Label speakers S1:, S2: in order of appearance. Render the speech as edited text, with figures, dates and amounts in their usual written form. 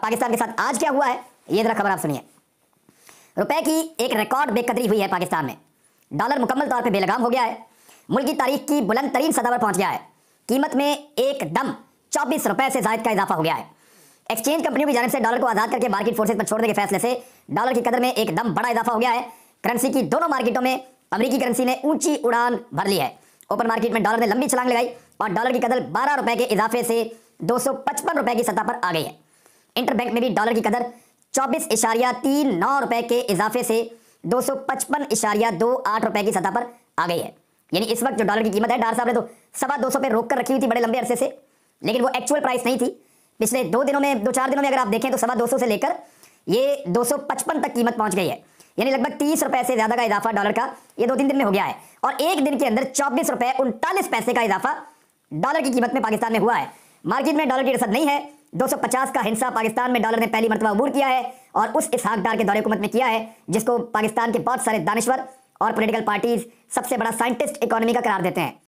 S1: पाकिस्तान के साथ आज क्या हुआ है, ये जरा खबर आप सुनिए। रुपए की एक रिकॉर्ड बेकदरी हुई है पाकिस्तान में। डॉलर मुकम्मल तौर पे बेलगाम हो गया है। मुल्क की तारीख की बुलंद तरीन सतह पर पहुंच गया है। कीमत में एकदम 24 रुपए से जायद का इजाफा हो गया है। एक्सचेंज कंपनियों की जानिब से डॉलर को आजाद करके मार्केट फोर्सेज पर छोड़ने के फैसले से डॉलर की कदर में एकदम बड़ा इजाफा हो गया है। करेंसी की दोनों मार्केटों में अमेरिकी करेंसी ने ऊंची उड़ान भर ली है। ओपन मार्केट में डॉलर ने लंबी छलांग लगाई और डॉलर की कदर 12 रुपए के इजाफे से 255 रुपए की सतह पर आ गई है। इंटरबैंक में भी डॉलर की कदर 24.39 रुपए के इजाफे से 255.28 रुपए की सतह पर आ गई है। यानी इस वक्त जो डॉलर की कीमत है, डार साहब ने तो 225 पे रोक कर रखी हुई थी बड़े लंबे अरसे से, लेकिन वो एक्चुअल प्राइस नहीं थी। पिछले 2-4 दिनों में अगर आप देखें तो 225 से लेकर ये 255 तक कीमत पहुंच गई है। यानी लगभग 30 रुपए से ज्यादा का इजाफा डॉलर का ये 2-3 दिन में हो गया है। और एक दिन के अंदर 24 रुपए 39 पैसे का इजाफा डॉलर की कीमत में पाकिस्तान में हुआ है। मार्केट में डॉलर की रसद नहीं है। 250 का हिस्सा पाकिस्तान में डॉलर ने पहली मरतबा अबूर किया है और उस इसहाक डार के दौरे हुकूमत में किया है, जिसको पाकिस्तान के बहुत सारे दानिश्वर और पॉलिटिकल पार्टीज सबसे बड़ा साइंटिस्ट इकोनॉमी का करार देते हैं।